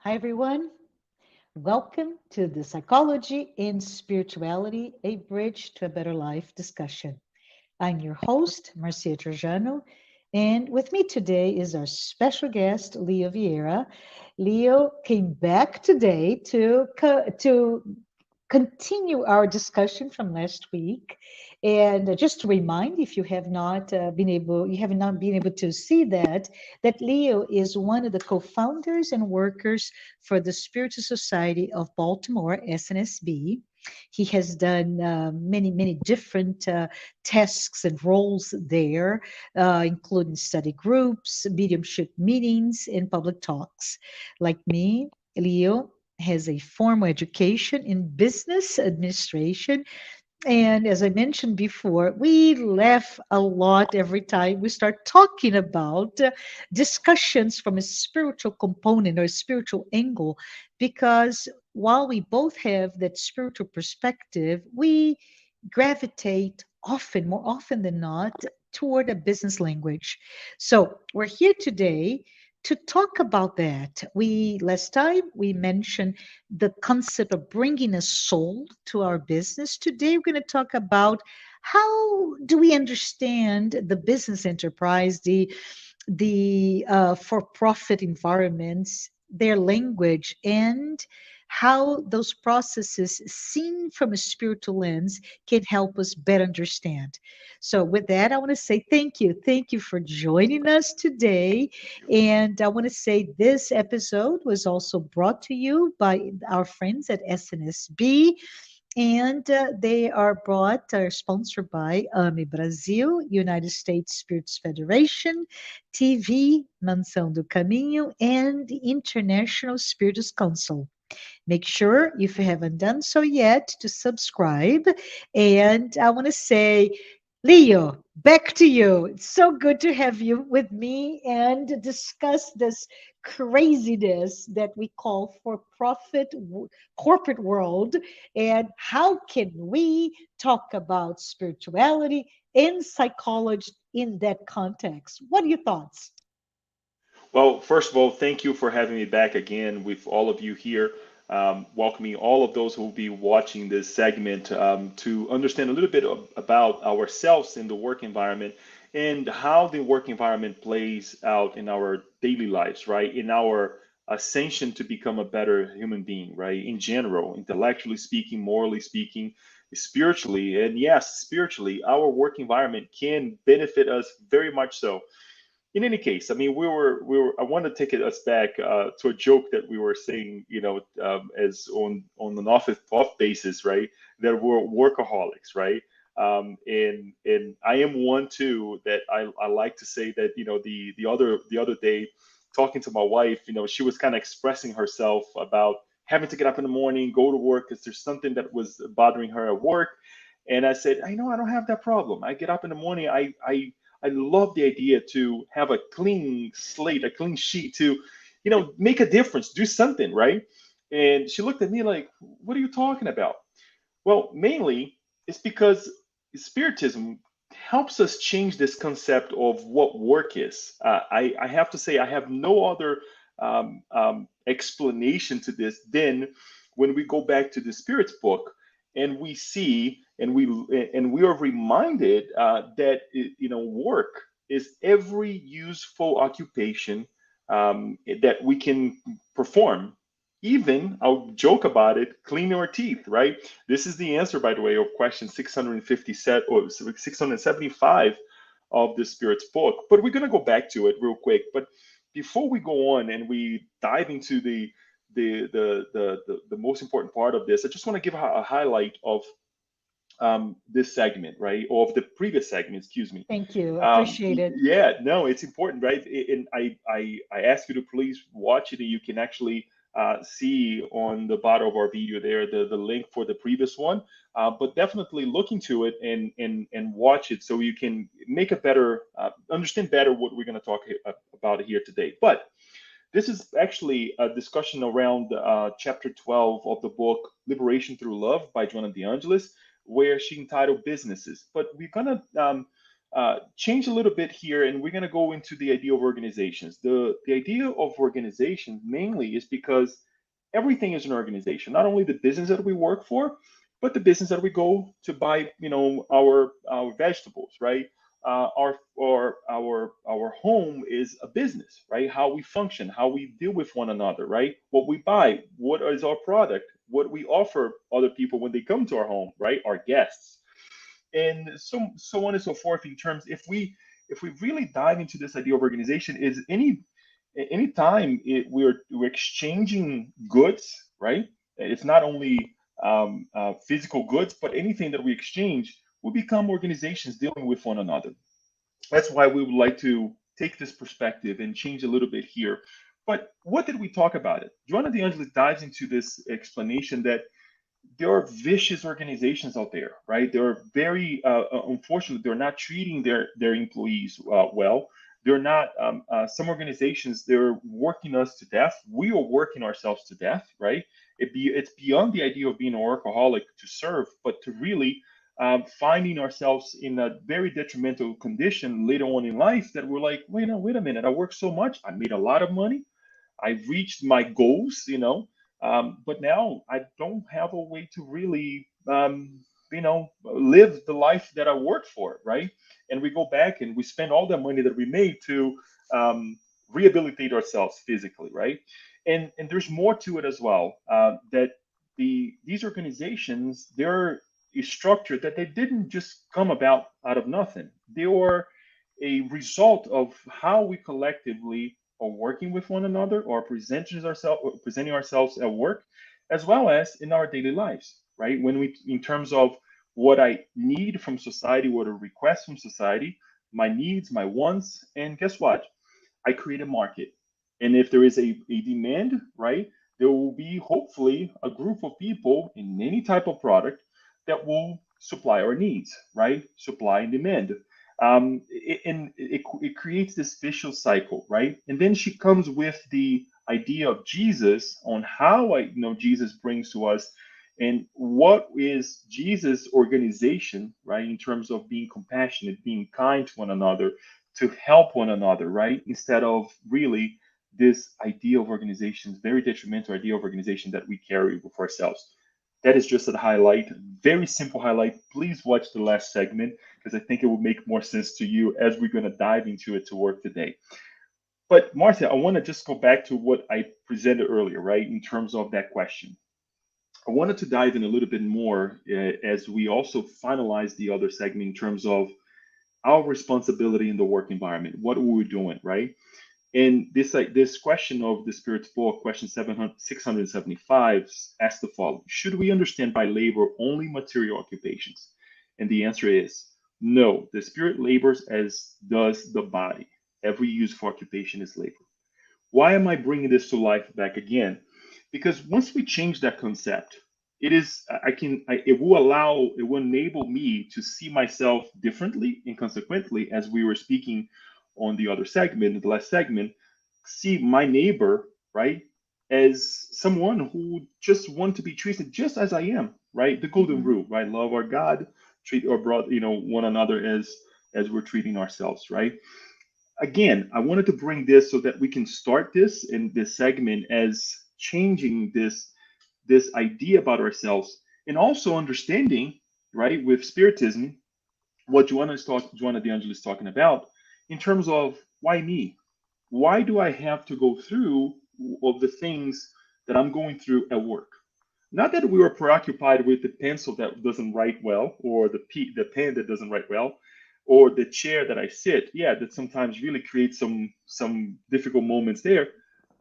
Hi, everyone. Welcome to the Psychology and Spirituality, a Bridge to a Better Life discussion. I'm your host, Marcia Trajano, and with me today is our special guest, Leo Vieira. Leo came back today to continue our discussion from last week. And just to remind, if you have not been able to see that Leo is one of the co-founders and workers for the Spiritual Society of Baltimore, SNSB. He has done many different tasks and roles there, including study groups, mediumship meetings, and public talks. Like me, Leo has a formal education in business administration. And as I mentioned before, we laugh a lot every time we start talking about discussions from a spiritual component or spiritual angle, because while we both have that spiritual perspective, we gravitate often, more often than not, toward a business language. So we're here today to talk about that. We last time we mentioned the concept of bringing a soul to our business. Today we're going to talk about how do we understand the business enterprise, the for-profit environments, their language, and how those processes seen from a spiritual lens can help us better understand. So with that, I want to say thank you. Thank you for joining us today. And I want to say this episode was also brought to you by our friends at SNSD, and are sponsored by AME Brasil, United States Spirits Federation, TV, Mansão do Caminho, and the International Spirits Council. Make sure, if you haven't done so yet, to subscribe. And I want to say, Leo, back to you. It's so good to have you with me and discuss this craziness that we call for profit corporate world, and how can we talk about spirituality and psychology in that context. What are your thoughts? Well, first of all, thank you for having me back again with all of you here. Welcoming all of those who will be watching this segment to understand a little bit about ourselves in the work environment and how the work environment plays out in our daily lives, right? In our ascension to become a better human being, right? In general, intellectually speaking, morally speaking, spiritually, and yes, spiritually, our work environment can benefit us very much so. In any case, I mean, we were. I want to take us back to a joke that we were saying, as on an off basis, right? That we're workaholics, right? And I am one too. That I like to say that the other day, talking to my wife, she was kind of expressing herself about having to get up in the morning, go to work because there's something that was bothering her at work. And I said, I know I don't have that problem. I get up in the morning. I love the idea to have a clean slate, a clean sheet to, make a difference, do something, right? And she looked at me like, what are you talking about? Well, mainly it's because Spiritism helps us change this concept of what work is. I have to say, I have no other explanation to this than when we go back to the Spirit's book and we see and we are reminded that work is every useful occupation that we can perform. Even I'll joke about it, cleaning our teeth, right? This is the answer, by the way, of question 657 or 675 of the Spirit's book. But we're going to go back to it real quick. But before we go on and we dive into the most important part of this, I just want to give a highlight of this segment, right? Or of the previous segment, excuse me. Thank you. Appreciate it. Yeah, no, it's important, right? And I ask you to please watch it, and you can actually see on the bottom of our video there the link for the previous one. But definitely look into it and watch it so you can make a better understand better what we're going to talk about here today. But this is actually a discussion around chapter 12 of the book Liberation Through Love by Joanna de Angelis, where she entitled Businesses. But we're going to change a little bit here, and we're going to go into the idea of organizations. The idea of organization mainly is because everything is an organization, not only the business that we work for, but the business that we go to buy, our vegetables, right? Our home is a business, right? How we function, how we deal with one another, right? What we buy, what is our product, what we offer other people when they come to our home, right? Our guests, and so on and so forth. In terms, if we really dive into this idea of organization, is any time we're exchanging goods, right? It's not only physical goods, but anything that we exchange, we become organizations dealing with one another. That's why we would like to take this perspective and change a little bit here. But what did we talk about it? Joanna de Angelis dives into this explanation that there are vicious organizations out there, right? They're very, unfortunately, they're not treating their employees well. They're not. Some organizations, they're working us to death. We are working ourselves to death, right? It's beyond the idea of being a workaholic to serve, but to really finding ourselves in a very detrimental condition later on in life, that we're like, wait a minute, I worked so much, I made a lot of money, I reached my goals, but now I don't have a way to really, live the life that I worked for, right? And we go back and we spend all the money that we made to rehabilitate ourselves physically, right? And there's more to it as well. That these organizations, they're a structure that they didn't just come about out of nothing. They were a result of how we collectively are working with one another, or presenting ourselves at work, as well as in our daily lives, right? When we, in terms of what I need from society, what I request from society, my needs, my wants, and guess what? I create a market. And if there is a demand, right, there will be hopefully a group of people in any type of product that will supply our needs, right? Supply and demand. And it creates this vicious cycle, right? And then she comes with the idea of Jesus, on how Jesus brings to us, and what is Jesus' organization, right? In terms of being compassionate, being kind to one another, to help one another, right? Instead of really this idea of organizations, very detrimental idea of organization that we carry with ourselves. That is just a highlight, very simple highlight. Please watch the last segment, because I think it will make more sense to you as we're going to dive into it to work today. But Marcia, I want to just go back to what I presented earlier, right? In terms of that question, I wanted to dive in a little bit more as we also finalize the other segment in terms of our responsibility in the work environment. What are we doing, right? And this question of the Spirit's book, question 675, asks the following: should we understand by labor only material occupations? And the answer is no. The Spirit labors as does the body. Every useful occupation is labor. Why am I bringing this to life back again? Because once we change that concept, it will enable me to see myself differently, and consequently, as we were speaking on the other segment, the last segment, see my neighbor, right, as someone who just want to be treated just as I am, right? The golden Mhm. rule, right? Love our God, treat our brother, one another as we're treating ourselves, right? Again, I wanted to bring this so that we can start this in this segment as changing this idea about ourselves, and also understanding, right, with spiritism, what Joanna de Angelis is talking about, in terms of why me? Why do I have to go through of the things that I'm going through at work? Not that we were preoccupied with the pencil that doesn't write well, or the pen that doesn't write well, or the chair that I sit. Yeah, that sometimes really creates some difficult moments there.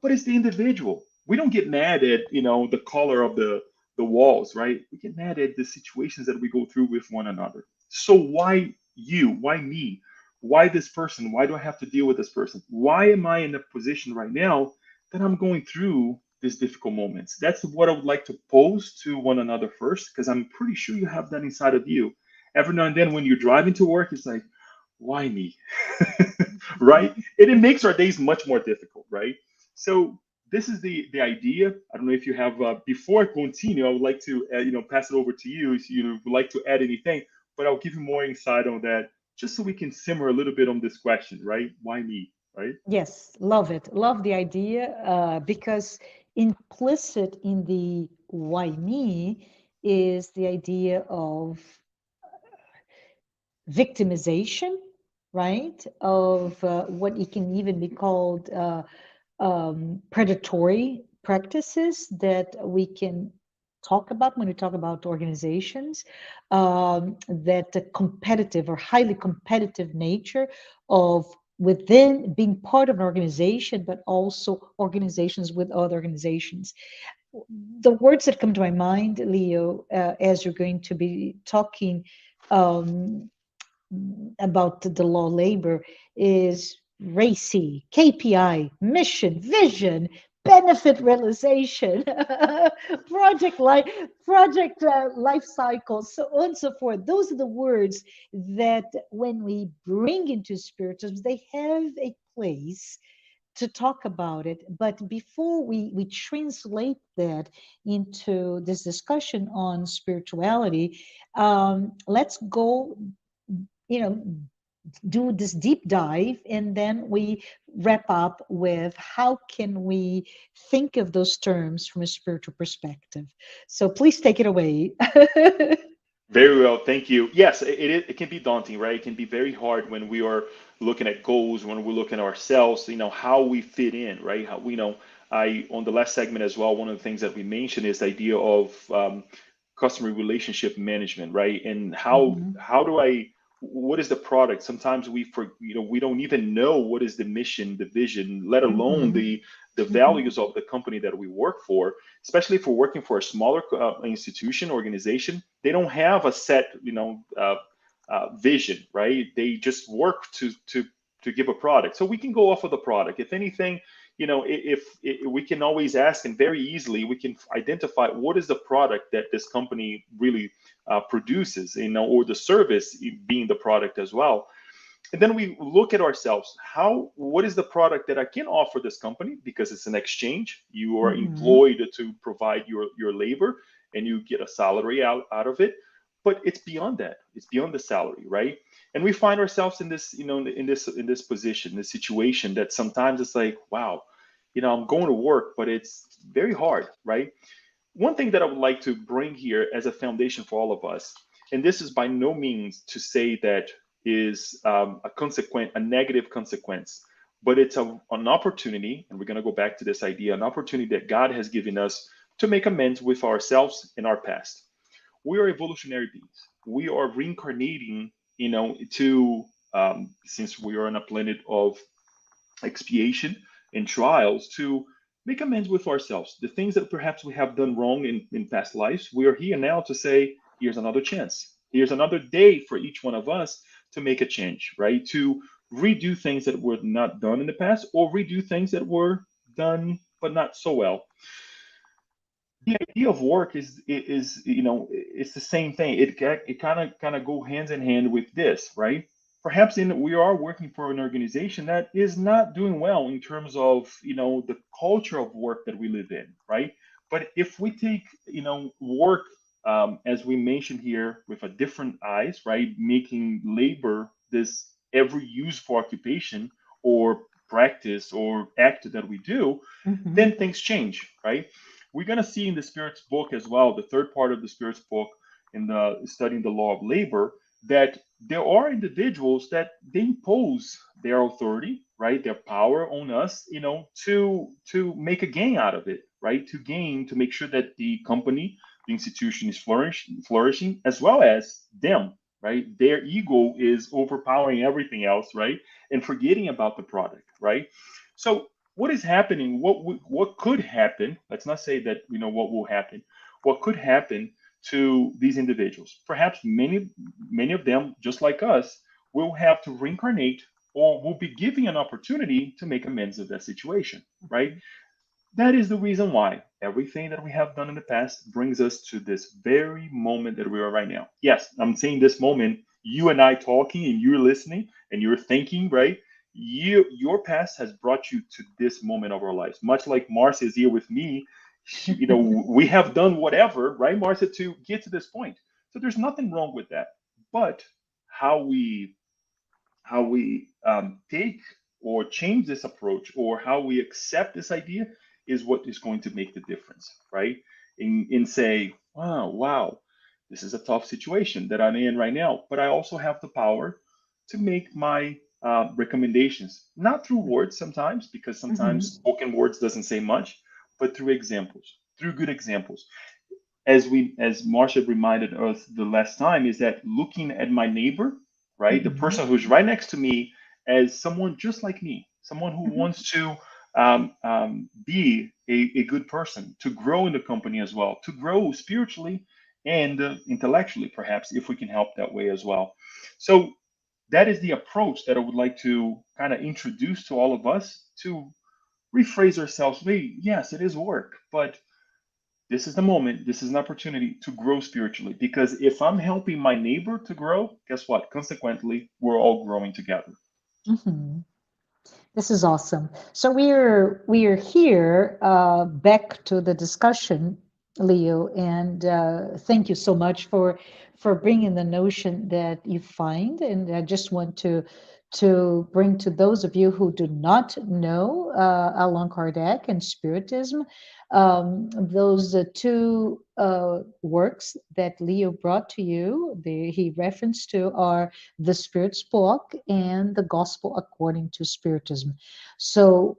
But it's the individual. We don't get mad at the color of the walls, right? We get mad at the situations that we go through with one another. So why you? Why me? Why this person? Why do I have to deal with this person? Why am I in a position right now that I'm going through these difficult moments? That's what I would like to pose to one another first, because I'm pretty sure you have that inside of you. Every now and then when you're driving to work, it's like, why me? Right? And it makes our days much more difficult, right? So this is the idea. I don't know if you have, before I continue, I would like to pass it over to you if you would like to add anything, but I'll give you more insight on that just so we can simmer a little bit on this question, right? Why me, right? Yes, love it. Love the idea because implicit in the why me is the idea of victimization, right? Of what it can even be called predatory practices that we can talk about when we talk about organizations, that the competitive or highly competitive nature of within being part of an organization, but also organizations with other organizations. The words that come to my mind, Leo, as you're going to be talking um, about the law labor is RACI, KPI, mission, vision, benefit realization, project life cycle, so on and so forth. Those are the words that when we bring into spiritism, they have a place to talk about it. But before we translate that into this discussion on spirituality, let's go, you know, do this deep dive, and then we wrap up with how can we think of those terms from a spiritual perspective. So please take it away. Very well, thank you. Yes, it can be daunting, right? It can be very hard when we are looking at goals, when we're looking at ourselves, how we fit in, right? How we know I on the last segment as well, one of the things that we mentioned is the idea of customer relationship management, right? And Mhm, how do I what is the product? Sometimes we don't even know what is the mission, the vision, let alone mhm, the mhm, values of the company that we work for, especially if we're working for a smaller institution, organization. They don't have a set, vision, right? They just work to give a product. So we can go off of the product. If anything, if we can always ask, and very easily we can identify what is the product that this company really produces, or the service being the product as well. And then we look at ourselves, what is the product that I can offer this company, because it's an exchange. You are mhm, employed to provide your labor, and you get a salary out of it. But it's beyond that. It's beyond the salary, right? And we find ourselves in this, in this position, this situation, that sometimes it's like, wow, I'm going to work, but it's very hard, right? One thing that I would like to bring here as a foundation for all of us, and this is by no means to say that is a negative consequence, but it's an opportunity, and we're going to go back to this idea, an opportunity that God has given us to make amends with ourselves in our past. We are evolutionary beings. We are reincarnating, to since we are on a planet of expiation and trials, to make amends with ourselves. The things that perhaps we have done wrong in past lives, we are here now to say, here's another chance. Here's another day for each one of us to make a change, right? To redo things that were not done in the past, or redo things that were done but not so well. The idea of work is it's the same thing. It kind of go hands in hand with this, right? Perhaps we are working for an organization that is not doing well in terms of the culture of work that we live in, right? But if we take work, as we mentioned here, with a different eyes, right, making labor this every useful occupation or practice or act that we do, then mhm, things change, right? We're going to see in the Spirit's book as well, the third part of the Spirit's book, in the studying the law of labor, that there are individuals that they impose their authority, right, their power on us, to make a gain out of it, right, to make sure that the company, the institution is flourishing, as well as them, right. Their ego is overpowering everything else, right, and forgetting about the product, right. So what is happening, what could happen, let's not say that what will happen, what could happen to these individuals. Perhaps many of them, just like us, will have to reincarnate, or will be given an opportunity to make amends of that situation, right? That is the reason why everything that we have done in the past brings us to this very moment that we are right now. Yes, I'm saying this moment, you and I talking, and you're listening, and you're thinking, right? Your past has brought you to this moment of our lives. Much like Marcia is here with me, we have done whatever, right, Marcia, to get to this point. So there's nothing wrong with that. But how we take or change this approach, or how we accept this idea, is what is going to make the difference, right? In say, wow, this is a tough situation that I'm in right now, but I also have the power to make my recommendations, not through words sometimes, because sometimes Mhm. spoken words doesn't say much, but through examples, through good examples. As Marcia reminded us the last time, is that looking at my neighbor, right, the Mhm. person who's right next to me, as someone just like me, someone who Mhm. wants to be a good person, to grow in the company as well, to grow spiritually and intellectually, perhaps, if we can help that way as well. So that is the approach that I would like to kind of introduce to all of us, to rephrase ourselves. Maybe, yes, it is work, but this is the moment, this is an opportunity to grow spiritually. Because if I'm helping my neighbor to grow, guess what? Consequently, we're all growing together. Mhm. This is awesome. So we are here back to the discussion, Leo, and thank you so much for bringing the notion that you find. And I just want to bring to those of you who do not know Allan Kardec and Spiritism, those two works that Leo brought to you. He referenced to are the Spirit's Book and the Gospel According to Spiritism. So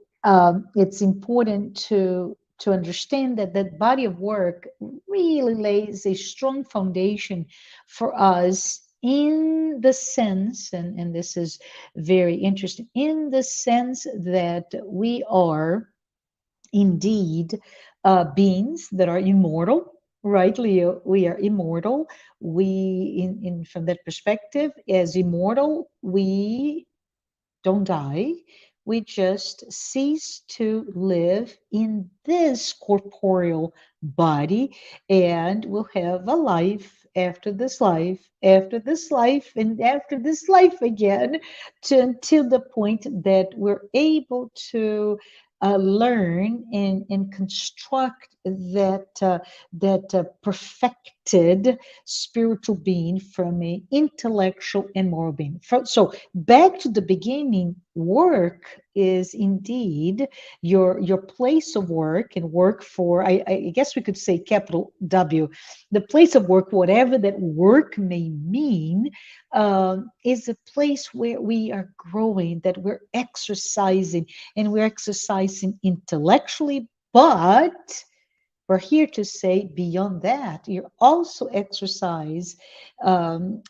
it's important to understand that that body of work really lays a strong foundation for us in the sense, and this is very interesting, in the sense that we are indeed beings that are immortal, right, Leo? We are immortal. We, in from that perspective, as immortal, we don't die. We just cease to live in this corporeal body, and we'll have a life after this life, after this life, and after this life again, until the point that we're able to learn and construct that perfected spiritual being from a intellectual and moral being. So back to the beginning, work is indeed your place of work, and work for, I guess we could say capital W, the place of work, whatever that work may mean, is a place where we are growing, that we're exercising, and we're exercising intellectually, but we're here to say beyond that, you also exercise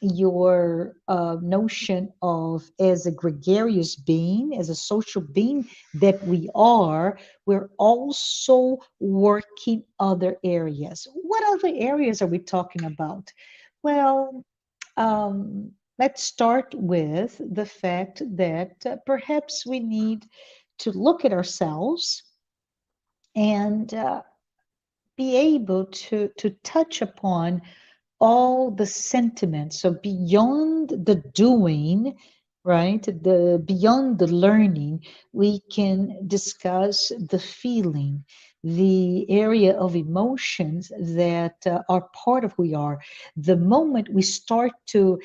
your notion of, as a gregarious being, as a social being that we are, we're also working other areas. What other areas are we talking about? Well, let's start with the fact that perhaps we need to look at ourselves and be able to touch upon all the sentiments. So beyond the doing, right, the beyond the learning, we can discuss the feeling, the area of emotions that are part of who we are. The moment we start to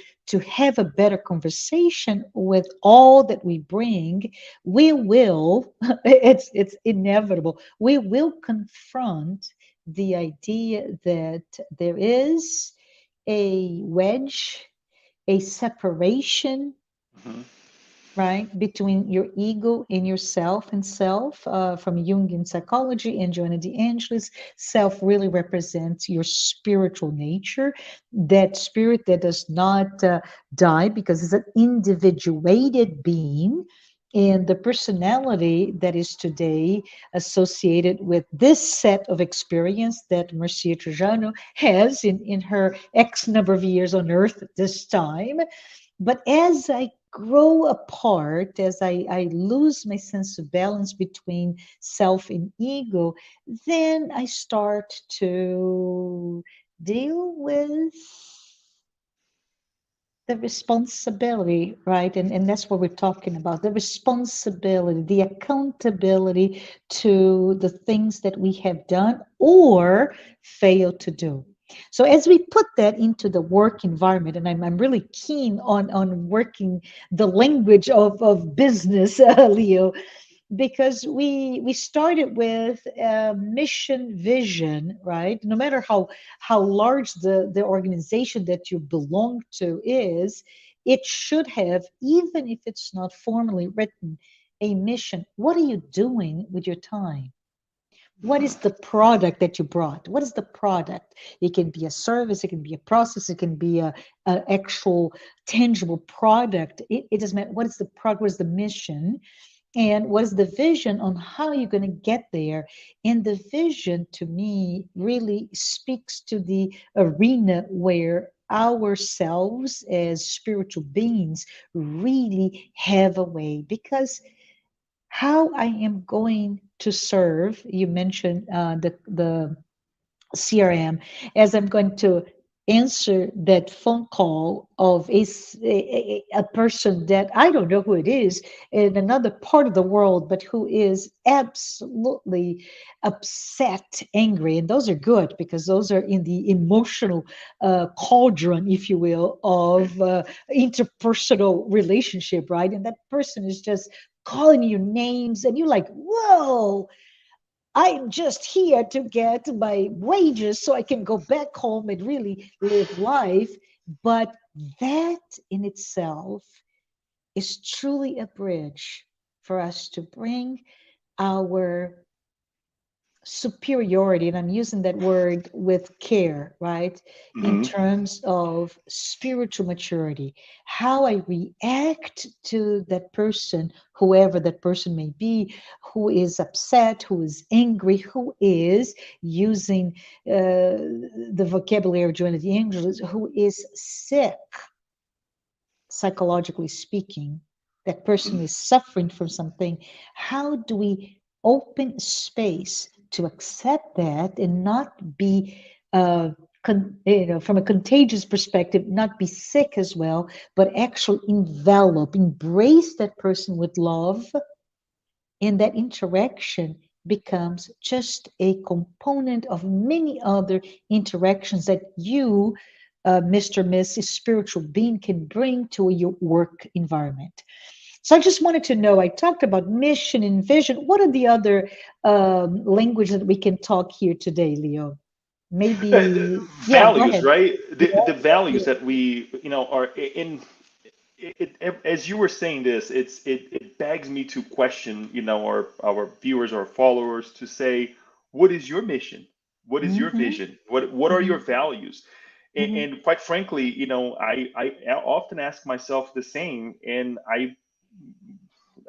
have a better conversation with all that we bring, we will, it's inevitable, we will confront the idea that there is a wedge, a separation, Mhm. right, between your ego and yourself and self. From Jungian psychology and Joanna de Angelis, self really represents your spiritual nature, that spirit that does not die because it's an individuated being. And the personality that is today associated with this set of experience that Marcia Trajano has in her X number of years on earth at this time. But as I grow apart, as I lose my sense of balance between self and ego, then I start to deal with the responsibility, right? And that's what we're talking about, the responsibility, the accountability to the things that we have done or failed to do. So as we put that into the work environment, and I'm really keen on working the language of business, Leo, because we started with mission vision, right? No matter how large the organization that you belong to is, it should have, even if it's not formally written, a mission. What are you doing with your time? What is the product that you brought? What is the product? It can be a service, it can be a process, it can be a actual tangible product. It doesn't matter. What is the product? What is the mission? And what is the vision on how you're going to get there? And the vision to me really speaks to the arena where ourselves as spiritual beings really have a way, because how I am going to serve, you mentioned the CRM, as I'm going to answer that phone call of a person that I don't know who it is in another part of the world, but who is absolutely upset, angry. And those are good because those are in the emotional cauldron, if you will, Right. of interpersonal relationship, right? And that person is just calling you names, and you're like, whoa, I'm just here to get my wages so I can go back home and really live life. But that in itself is truly a bridge for us to bring our superiority, and I'm using that word with care, right? In Hmm. terms of spiritual maturity, how I react to that person, whoever that person may be, who is upset, who is angry, who is using the vocabulary of Joanna de Angelis, who is sick psychologically speaking, that person is suffering from something. How do we open space to accept that and not be, from a contagious perspective, not be sick as well, but actually envelop, embrace that person with love, and that interaction becomes just a component of many other interactions that you, Mr. Miss spiritual being, can bring to your work environment. So I just wanted to know, I talked about mission and vision. What are the other language that we can talk here today, Leo? Maybe, yeah, go Values, ahead. right? The Yeah. values that we, are in. As you were saying this, it begs me to question, our viewers or followers to say, what is your mission? What is your Mm-hmm, vision? What are mm-hmm, your values? And, mm-hmm, and quite frankly, I often ask myself the same, and I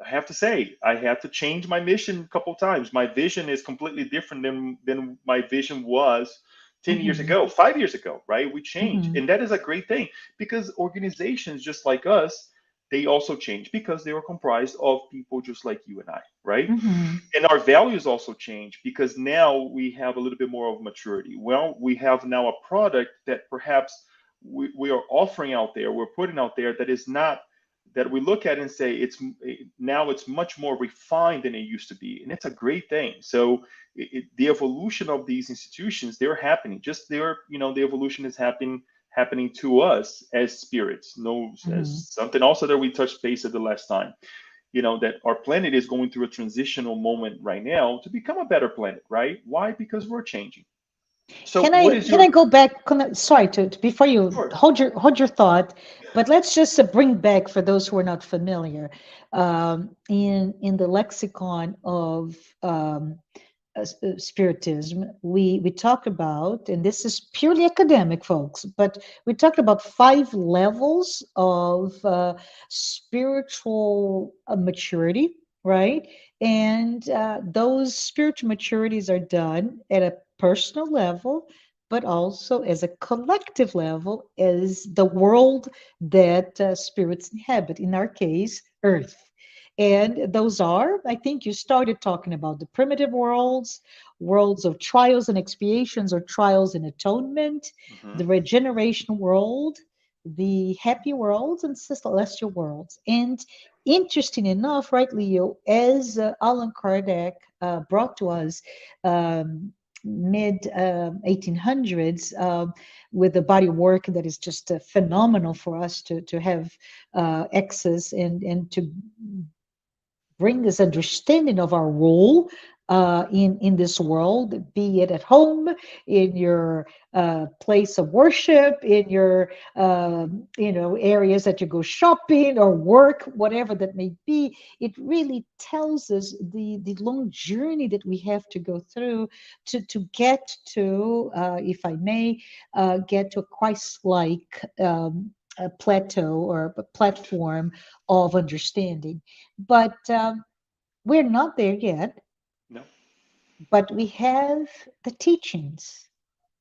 have to say, I have to change my mission a couple times. My vision is completely different than my vision was 10 years mm-hmm, ago, 5 years ago, right? We change. mm-hmm, And that is a great thing because organizations just like us, they also change because they are comprised of people just like you and I, right? mm-hmm, And our values also change because now we have a little bit more of maturity. Well, we have now a product that perhaps we are offering out there, we're putting out there that is not that we look at and say now it's much more refined than it used to be, and it's a great thing. So the evolution of these institutions, they're happening. Just the evolution is happening to us as spirits. No, mm-hmm. as something also that we touched base at the last time, that our planet is going through a transitional moment right now to become a better planet, right? Why? Because we're changing. So Can what I is can I your go back? Sorry to before you Sure. hold your thought, but let's just bring back for those who are not familiar, in the lexicon of spiritism, we talk about, and this is purely academic, folks, but we talk about 5 levels of spiritual maturity, right? And those spiritual maturities are done at a personal level, but also as a collective level, as the world that spirits inhabit, in our case, Earth. And those are, I think you started talking about the primitive worlds, worlds of trials and expiations or trials and atonement, Mhm. the regeneration world, the happy worlds, and celestial worlds. And interesting enough, right, Leo, as Allan Kardec brought to us, um, mid 1800s, with a body of work that is just phenomenal for us to have access and to bring this understanding of our role in this world, be it at home, in your place of worship, in your areas that you go shopping or work, whatever that may be. It really tells us the long journey that we have to go through to get to, if I may, get to a Christ-like a plateau or a platform of understanding. But we're not there yet, No. but we have the teachings,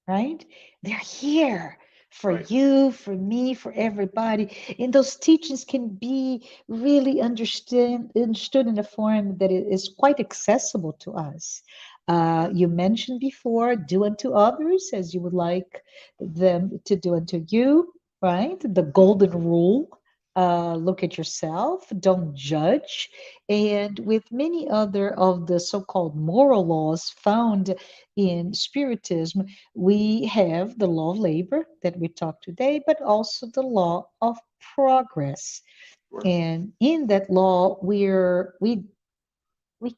right? They're here for Right. you, for me, for everybody. And those teachings can be really understood in a form that is quite accessible to us. Right. You mentioned before, do unto others as you would like them to do unto you, right? The Mhm. golden rule. Look at yourself, don't judge. And with many other of the so called moral laws found in Spiritism, we have the law of labor that we talked today, but also the law of progress. Right. And in that law, we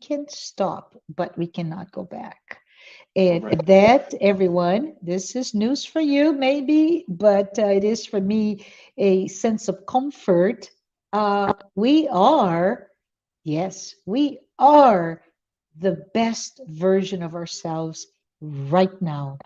can stop, but we cannot go back. And Correct. that, everyone, this is news for you, maybe, but it is for me a sense of comfort. We are, yes, we are the best version of ourselves right now.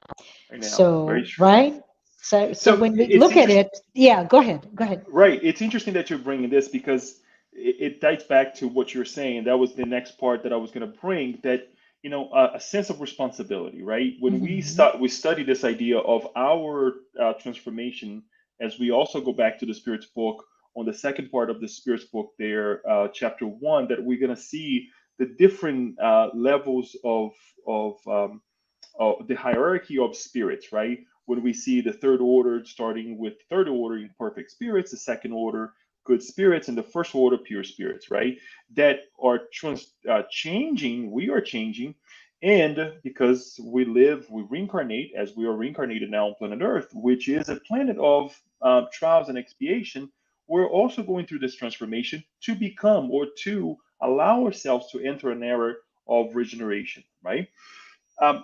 Right now. Very So, true. right? So So when we it's look at interesting. it, yeah, go ahead, go ahead. Right. It's interesting that you're bringing this because it dates back to what you're saying. That was the next part that I was going to bring. That a sense of responsibility. Right. When Hmm. we study this idea of our transformation, as we also go back to the Spirit's book on the second part of the Spirit's book, there, chapter one, that we're going to see the different levels of the hierarchy of spirits, right? When we see the third order starting with third order imperfect spirits, the second order good spirits, and the first order pure spirits, right? That are changing, we are changing. And because we live, we reincarnate as we are reincarnated now on planet Earth, which is a planet of trials and expiation, we're also going through this transformation to become or to allow ourselves to enter an era of regeneration, right?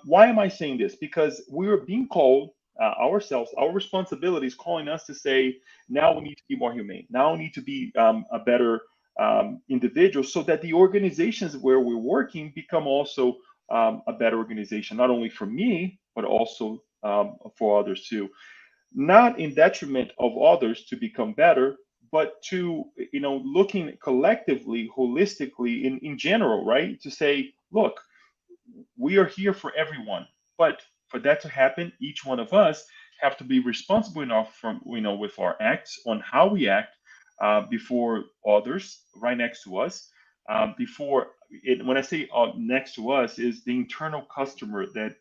Why am I saying this? Because we're being called ourselves, our responsibility is calling us to say, now we need to be more humane. Now we need to be a better individual so that the organizations where we're working become also a better organization, not only for me, but also for others too. Not in detriment of others to become better, but to, looking collectively, holistically, in general, right? To say, look, we are here for everyone, but for that to happen, each one of us have to be responsible enough from with our acts on how we act before others right next to us. Before it, when I say next to us, is the internal customer that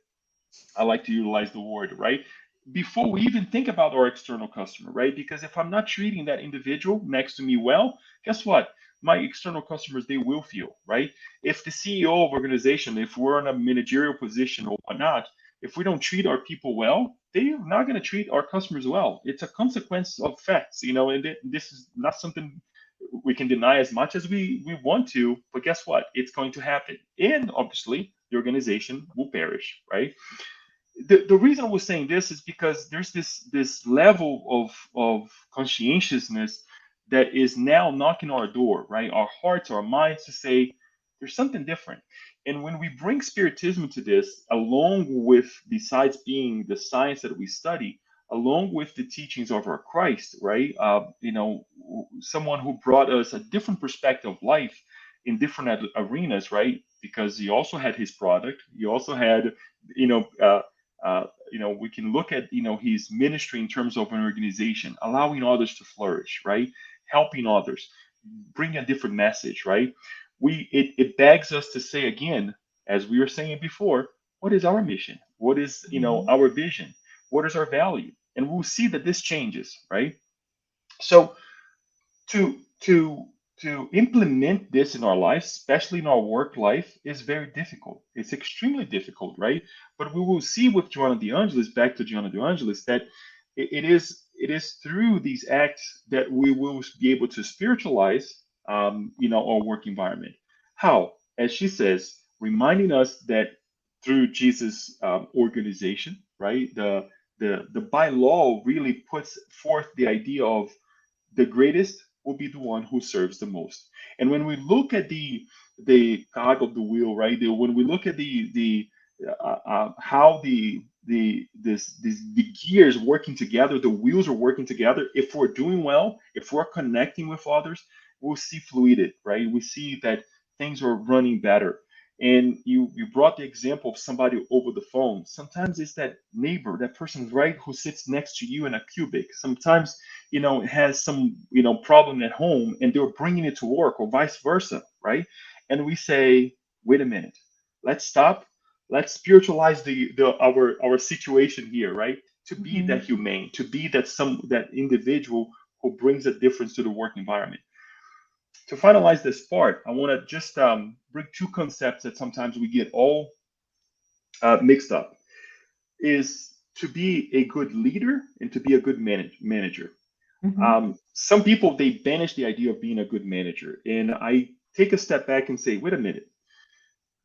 I like to utilize the word, right? Before we even think about our external customer, right? Because if I'm not treating that individual next to me well, guess what? My external customers, they will feel, right? If the CEO of organization, if we're in a managerial position or whatnot, if we don't treat our people well, they're not going to treat our customers well. It's a consequence of facts, and this is not something we can deny as much as we want to, but guess what? It's going to happen. And obviously, the organization will perish, right? The reason I was saying this is because there's this level of conscientiousness that is now knocking our door, right? Our hearts, our minds to say there's something different. And when we bring spiritism to this, along with, besides being the science that we study, along with the teachings of our Christ, right? Someone who brought us a different perspective of life in different arenas, right? Because he also had his product, he also had, you know, uh, we can look at, his ministry in terms of an organization, allowing others to flourish, right? Helping others, bring a different message, right? It begs us to say again, as we were saying before, what is our mission? What is, Mhm. our vision? What is our value? And we'll see that this changes, right? So to to implement this in our life, especially in our work life, is very difficult. It's extremely difficult, right? But we will see with Joanna de Angelis, back to Joanna de Angelis, that it is through these acts that we will be able to spiritualize, our work environment. How? As she says, reminding us that through Jesus' organization, right? The by law really puts forth the idea of the greatest will be the one who serves the most. And when we look at the cog of the wheel, right? When we look at the how the gears working together, the wheels are working together. If we're doing well, if we're connecting with others, we'll see fluidity, right? We see that things are running better. And you brought the example of somebody over the phone. Sometimes it's that neighbor, that person right who sits next to you in a cubic. Sometimes has some problem at home and they're bringing it to work, or vice versa, right? And we say, wait a minute, let's stop, let's spiritualize our situation here, right? To be that Mhm. humane, to be that individual who brings a difference to the work environment. To finalize this part, I want to just bring two concepts that sometimes we get all mixed up: is to be a good leader and to be a good manager. Mhm. Some people, they banish the idea of being a good manager, and I take a step back and say, wait a minute,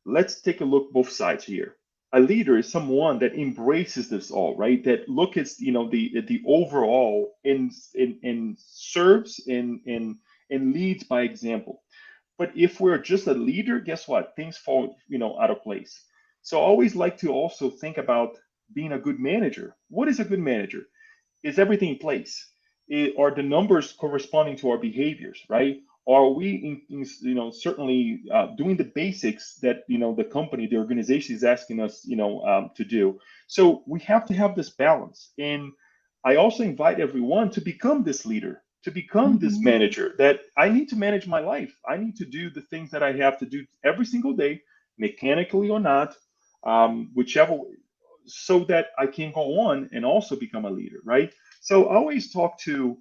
let's take a look both sides here. A leader is someone that embraces this all, right? That look at the overall and serves and leads by example. But if we're just a leader, guess what? Things fall out of place. So I always like to also think about being a good manager. What is a good manager? Is everything in place? Are the numbers corresponding to our behaviors, right? Are we, certainly doing the basics that the company, the organization is asking us, to do? So we have to have this balance. And I also invite everyone to become this leader, to become this Mhm. manager. That I need to manage my life. I need to do the things that I have to do every single day, mechanically or not, whichever, so that I can go on and also become a leader, right? So I always talk to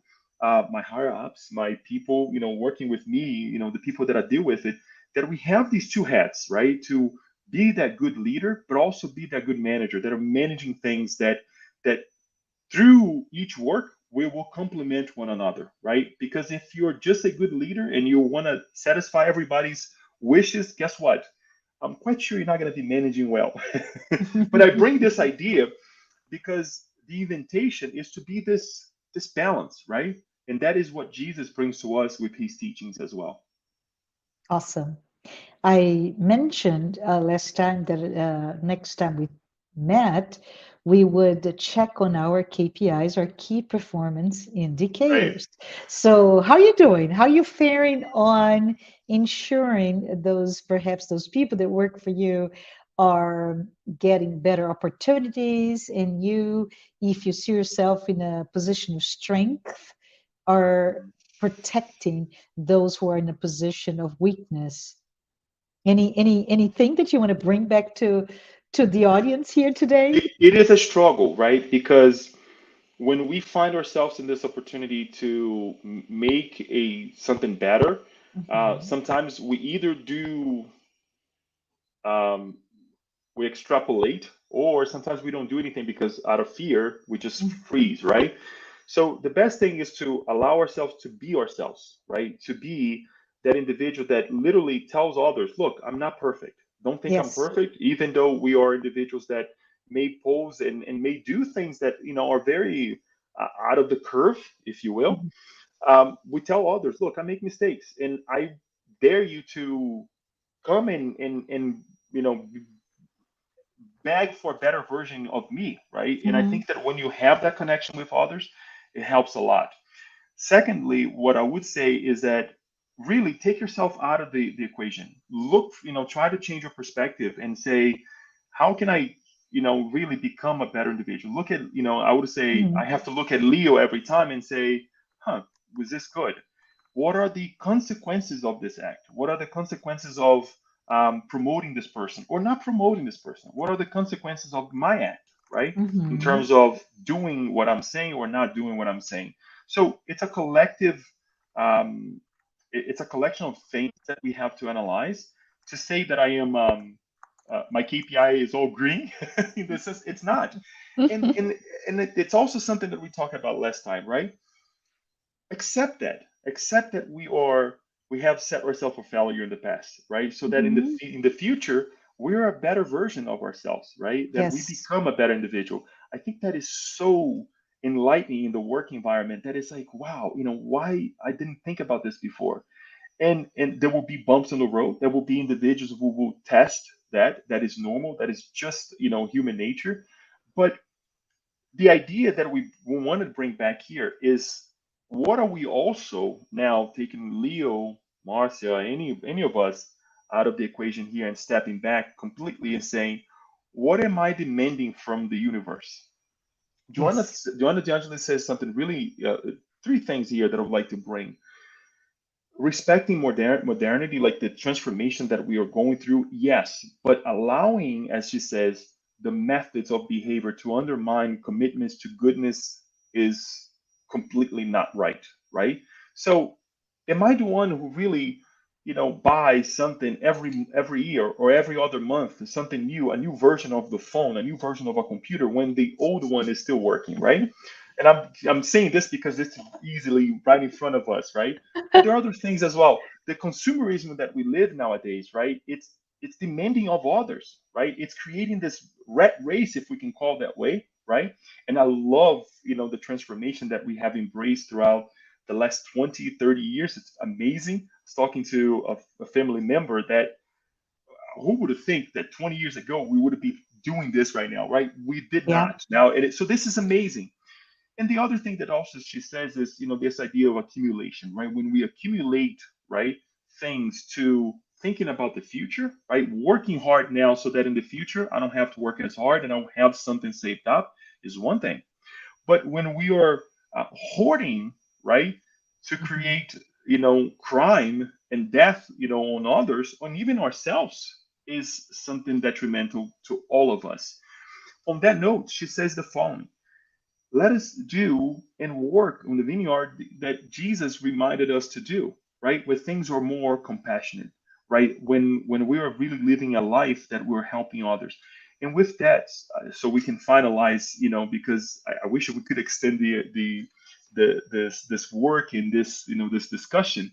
my higher ups, my people, working with me, the people that I deal with it, that we have these two hats, right? To be that good leader, but also be that good manager, that are managing things that through each work we will complement one another, right? Because if you're just a good leader and you want to satisfy everybody's wishes, guess what? I'm quite sure you're not going to be managing well. But I bring this idea because the invitation is to be this balance, right? And that is what Jesus brings to us with his teachings as well. Awesome. I mentioned last time that next time we met, we would check on our KPIs, our key performance Right. indicators. So, how are you doing? How are you faring on ensuring those, perhaps those people that work for you are getting better opportunities, and you, if you see yourself in a position of strength, are protecting those who are in a position of weakness? Anything that you want to bring back to the audience here today? It is a struggle, right? Because when we find ourselves in this opportunity to make a something better, Mhm. sometimes we either do um, we extrapolate, or sometimes we don't do anything because out of fear we just Mhm. freeze, right? So the best thing is to allow ourselves to be ourselves, right? To be that individual that literally tells others, look, I'm not perfect, don't think I'm Yes. perfect, even though we are individuals that may pose and may do things that are very out of the curve, if you will. Mhm. We tell others, look, I make mistakes, and I dare you to come and beg for a better version of me, right? And I Mhm. think that when you have that connection with others, it helps a lot. Secondly, what I would say is that really take yourself out of the equation. Look, try to change your perspective and say, how can I, really become a better individual? Look at, I would say I Mhm. have to look at Leo every time and say, huh, was this good? What are the consequences of this act? What are the consequences of promoting this person or not promoting this person? What are the consequences of my act, right? In Mhm. terms of doing what I'm saying or not doing what I'm saying. So it's a collective um, It's a collection of things that we have to analyze to say that I am my KPI is all green. This is it's not, and and it's also something that we talked about last time, right? Accept that we have set ourselves for failure in the past, right? So that Mhm. in the future we're a better version of ourselves, right? That we Yes. become a better individual. I think that is so enlightening in the work environment that it's like, wow, why I didn't think about this before. And there will be bumps in the road. There will be individuals who will test that. That is normal. That is just human nature. But the idea that we want to bring back here is, what are we also now taking Leo, Marcia, any of us out of the equation here and stepping back completely and saying, what am I demanding from the universe? Joanna, Yes. Joanna de Angelis says something really, three things here that I would like to bring. Respecting modernity, like the transformation that we are going through, yes, but allowing, as she says, the methods of behavior to undermine commitments to goodness is completely not right, right? So, am I the one who really, buys something every year or every other month, something new, a new version of the phone, a new version of a computer when the old one is still working, right? And I'm saying this because it's easily right in front of us, right? But there are other things as well. The consumerism that we live nowadays, right? It's demanding of others, right? It's creating this rat race, if we can call it that way, right? And I love, the transformation that we have embraced throughout the last 20, 30 years. It's amazing. I was talking to a family member that, who would have think that 20 years ago we would be doing this right now, right? We did Yeah. not. Now, so this is amazing. And the other thing that also she says is, this idea of accumulation, right? When we accumulate, right, things to thinking about the future, right? Working hard now so that in the future I don't have to work as hard and I'll have something saved up is one thing. But when we are hoarding, right, to Mhm. create, crime and death, on others, on even ourselves, is something detrimental to all of us. On that note, she says the following: let us do and work on the vineyard that Jesus reminded us to do, right? Where things are more compassionate, right? When we are really living a life that we're helping others. And with that, so we can finalize, because I wish we could extend this work in this, this discussion,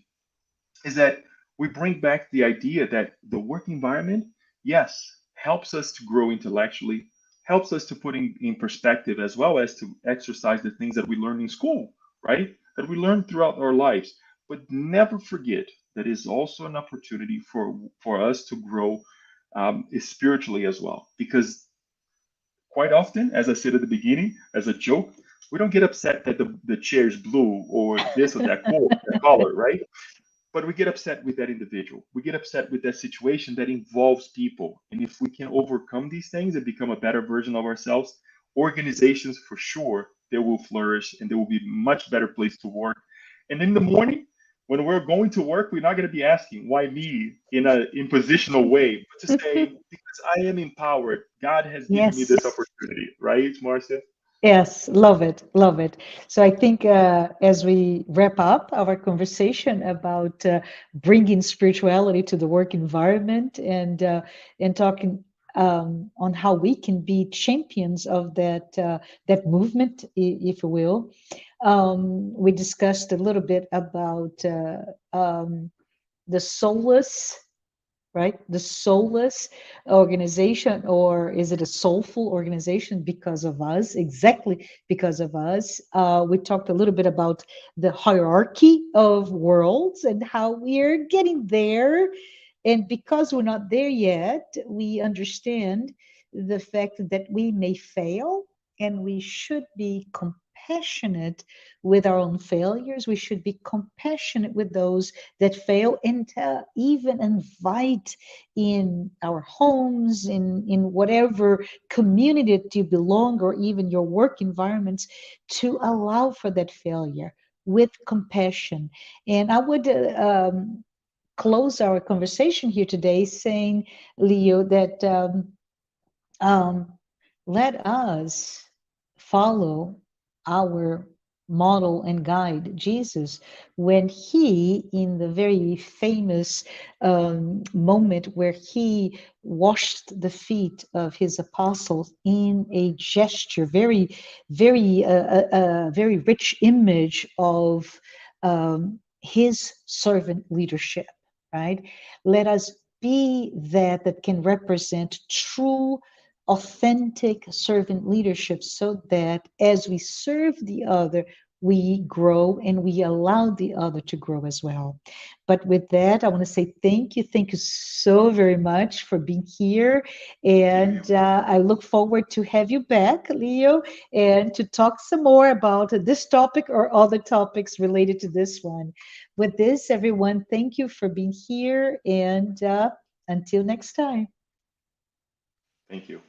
is that we bring back the idea that the work environment, yes, helps us to grow intellectually, helps us to put in perspective, as well as to exercise the things that we learn in school, right? That we learn throughout our lives. But never forget that is also an opportunity for us to grow spiritually as well. Because quite often, as I said at the beginning, as a joke, we don't get upset that the chair is blue or this or that color, right? But we get upset with that individual. We get upset with that situation that involves people. And if we can overcome these things and become a better version of ourselves, organizations for sure they will flourish and they will be a much better place to work. And in the morning, when we're going to work, we're not going to be asking why me in a impositional way, but to say because I am empowered. God has given me Yes. this opportunity, right, Marcia? Yes, love it, love it. So I think as we wrap up our conversation about bringing spirituality to the work environment and talking on how we can be champions of that movement, if you will, we discussed a little bit about the soulless, right? The soulless organization, or is it a soulful organization because of us? Exactly because of us. We talked a little bit about the hierarchy of worlds and how we're getting there. And because we're not there yet, we understand the fact that we may fail, and we should be compassionate with our own failures. We should be compassionate with those that fail, and even invite in our homes, in whatever community that you belong, or even your work environments, to allow for that failure with compassion. And I would close our conversation here today saying, Leo, that um, let us follow our model and guide, Jesus, when he, in the very famous moment where he washed the feet of his apostles in a gesture, very rich image of his servant leadership, right? Let us be that can represent true authentic servant leadership so that as we serve the other, we grow and we allow the other to grow as well. But with that, I want to say thank you. Thank you so very much for being here. Thank And you. I look forward to have you back, Leo, and to talk some more about this topic or other topics related to this one. With this, everyone, thank you for being here. And until next time. Thank you.